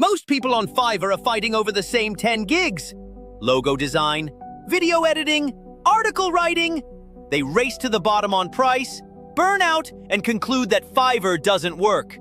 Most people on Fiverr are fighting over the same 10 gigs. Logo design, video editing, article writing. They race to the bottom on price, burn out, and conclude that Fiverr doesn't work.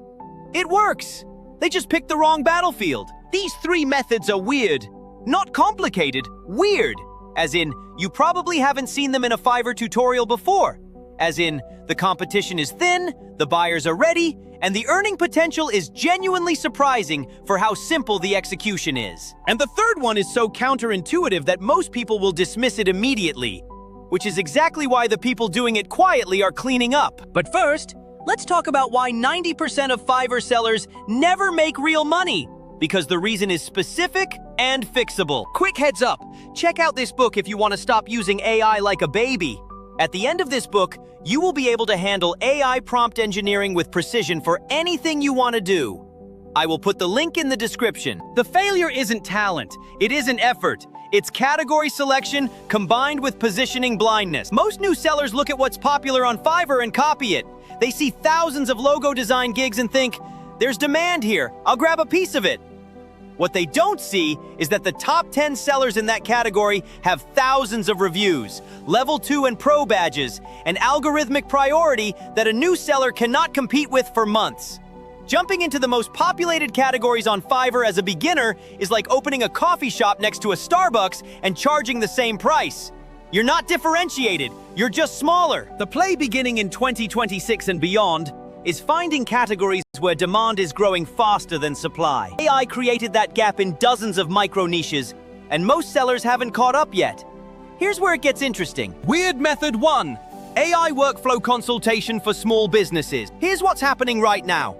It works. They just picked the wrong battlefield. These three methods are weird. Not complicated, weird. As in, you probably haven't seen them in a Fiverr tutorial before. As in, the competition is thin, the buyers are ready, and the earning potential is genuinely surprising for how simple the execution is. And the third one is so counterintuitive that most people will dismiss it immediately, which is exactly why the people doing it quietly are cleaning up. But first, let's talk about why 90% of Fiverr sellers never make real money. Because the reason is specific and fixable. Quick heads up, check out this book if you want to stop using AI like a baby. At the end of this book, you will be able to handle AI prompt engineering with precision for anything you want to do. I will put the link in the description. The failure isn't talent, it isn't effort. It's category selection combined with positioning blindness. Most new sellers look at what's popular on Fiverr and copy it. They see thousands of logo design gigs and think, there's demand here, I'll grab a piece of it. What they don't see is that the top 10 sellers in that category have thousands of reviews, level 2 and pro badges, and algorithmic priority that a new seller cannot compete with for months. Jumping into the most populated categories on Fiverr as a beginner is like opening a coffee shop next to a Starbucks and charging the same price. You're not differentiated, you're just smaller. The play beginning in 2026 and beyond is finding categories where demand is growing faster than supply. AI created that gap in dozens of micro niches, and most sellers haven't caught up yet. Here's where it gets interesting. Weird Method 1. AI workflow consultation for small businesses. Here's what's happening right now.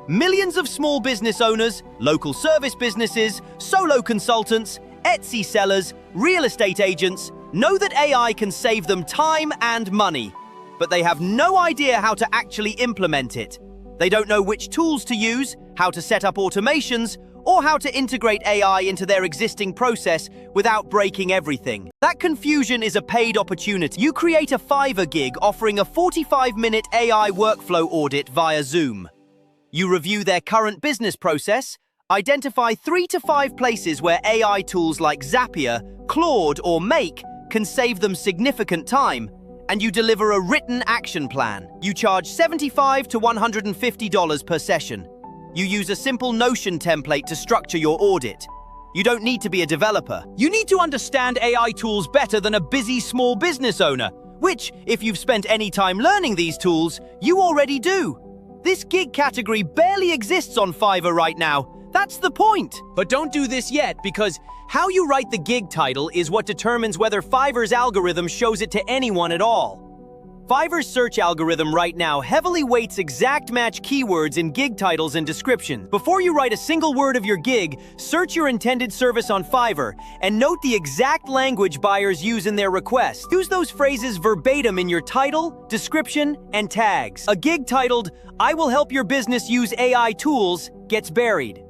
Millions of small business owners, local service businesses, solo consultants, Etsy sellers, real estate agents know that AI can save them time and money, but they have no idea how to actually implement it. They don't know which tools to use, how to set up automations, or how to integrate AI into their existing process without breaking everything. That confusion is a paid opportunity. You create a Fiverr gig offering a 45-minute AI workflow audit via Zoom. You review their current business process, identify 3 to 5 places where AI tools like Zapier, Claude, or Make can save them significant time, and you deliver a written action plan. You charge $75 to $150 per session. You use a simple Notion template to structure your audit. You don't need to be a developer. You need to understand AI tools better than a busy small business owner, which, if you've spent any time learning these tools, you already do. This gig category barely exists on Fiverr right now. That's the point. But don't do this yet, because how you write the gig title is what determines whether Fiverr's algorithm shows it to anyone at all. Fiverr's search algorithm right now heavily weights exact match keywords in gig titles and descriptions. Before you write a single word of your gig, search your intended service on Fiverr and note the exact language buyers use in their requests. Use those phrases verbatim in your title, description, and tags. A gig titled, "I will help your business use AI tools," gets buried.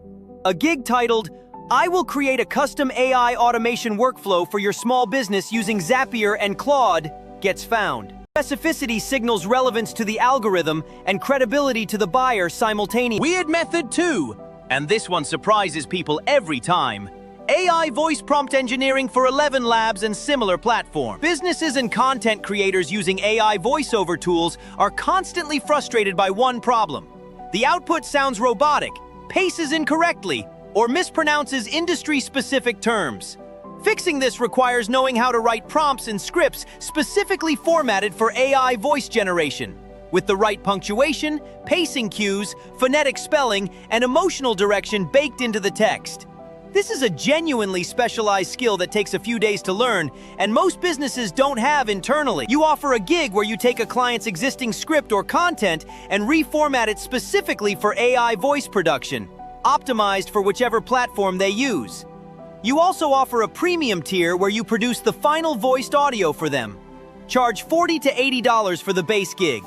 A gig titled, "I will create a custom AI automation workflow for your small business using Zapier and Claude," gets found. Specificity signals relevance to the algorithm and credibility to the buyer simultaneously. Weird Method 2, and this one surprises people every time. AI voice prompt engineering for 11 labs and similar platforms. Businesses and content creators using AI voiceover tools are constantly frustrated by one problem. The output sounds robotic, paces incorrectly, or mispronounces industry-specific terms. Fixing this requires knowing how to write prompts and scripts specifically formatted for AI voice generation, with the right punctuation, pacing cues, phonetic spelling, and emotional direction baked into the text. This is a genuinely specialized skill that takes a few days to learn, and most businesses don't have internally. You offer a gig where you take a client's existing script or content and reformat it specifically for AI voice production, optimized for whichever platform they use. You also offer a premium tier where you produce the final voiced audio for them. Charge $40 to $80 for the base gig.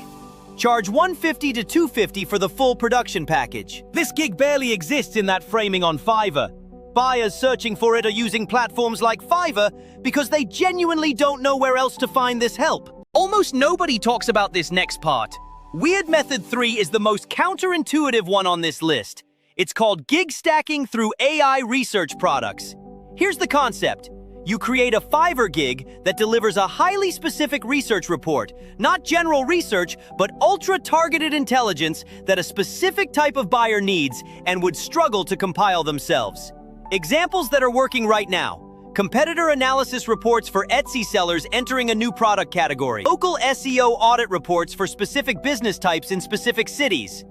Charge $150 to $250 for the full production package. This gig barely exists in that framing on Fiverr. Buyers searching for it are using platforms like Fiverr because they genuinely don't know where else to find this help. Almost nobody talks about this next part. Weird Method 3 is the most counterintuitive one on this list. It's called gig stacking through AI research products. Here's the concept. You create a Fiverr gig that delivers a highly specific research report, not general research, but ultra-targeted intelligence that a specific type of buyer needs and would struggle to compile themselves. Examples that are working right now. Competitor analysis reports for Etsy sellers entering a new product category. Local SEO audit reports for specific business types in specific cities.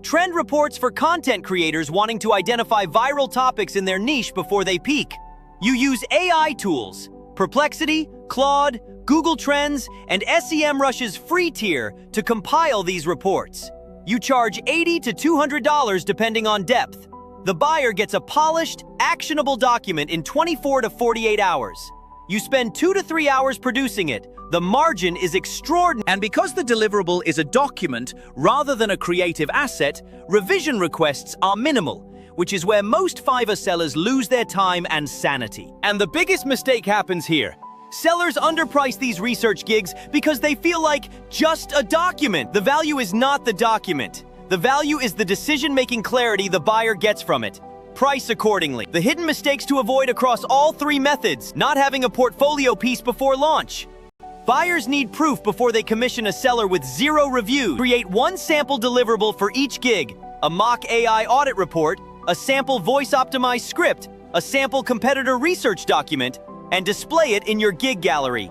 Trend reports for content creators wanting to identify viral topics in their niche before they peak. You use AI tools, Perplexity, Claude, Google Trends, and SEMrush's free tier to compile these reports. You charge $80 to $200 depending on depth. The buyer gets a polished, actionable document in 24 to 48 hours. You spend 2 to 3 hours producing it. The margin is extraordinary. And because the deliverable is a document rather than a creative asset, revision requests are minimal, which is where most Fiverr sellers lose their time and sanity. And the biggest mistake happens here. Sellers underprice these research gigs because they feel like just a document. The value is not the document. The value is the decision-making clarity the buyer gets from it. Price accordingly. The hidden mistakes to avoid across all three methods. Not having a portfolio piece before launch. Buyers need proof before they commission a seller with 0 reviews. Create one sample deliverable for each gig, a mock AI audit report, a sample voice-optimized script, a sample competitor research document, and display it in your gig gallery.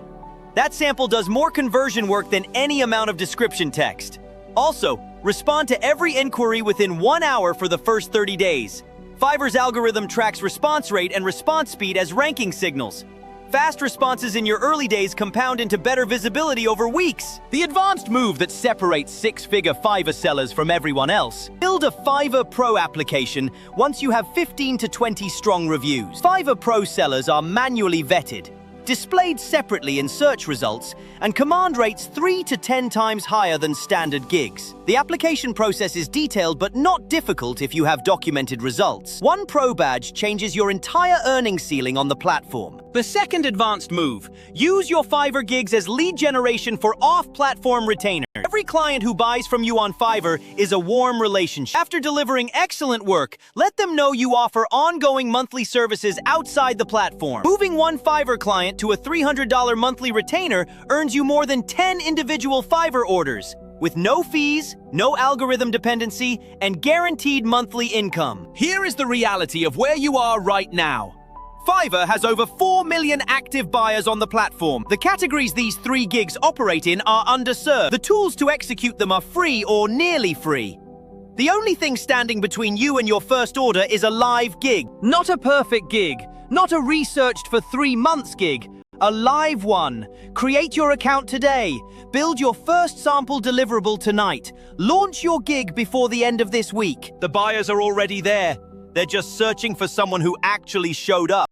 That sample does more conversion work than any amount of description text. Also, respond to every inquiry within 1 hour for the first 30 days. Fiverr's algorithm tracks response rate and response speed as ranking signals. Fast responses in your early days compound into better visibility over weeks. The advanced move that separates six-figure Fiverr sellers from everyone else. Build a Fiverr Pro application once you have 15 to 20 strong reviews. Fiverr Pro sellers are manually vetted, displayed separately in search results, and command rates 3 to 10 times higher than standard gigs. The application process is detailed but not difficult if you have documented results. One Pro badge changes your entire earning ceiling on the platform. The second advanced move, Use your Fiverr gigs as lead generation for off-platform retainers. Every client who buys from you on Fiverr is a warm relationship. After delivering excellent work, let them know you offer ongoing monthly services outside the platform. Moving one Fiverr client to a $300 monthly retainer earns you more than 10 individual Fiverr orders, with no fees, no algorithm dependency, and guaranteed monthly income. Here is the reality of where you are right now. Fiverr has over 4 million active buyers on the platform. The categories these 3 gigs operate in are underserved. The tools to execute them are free or nearly free. The only thing standing between you and your first order is a live gig. Not a perfect gig, not a researched for 3 months gig, a live one. Create your account today. Build your first sample deliverable tonight. Launch your gig before the end of this week. The buyers are already there. They're just searching for someone who actually showed up.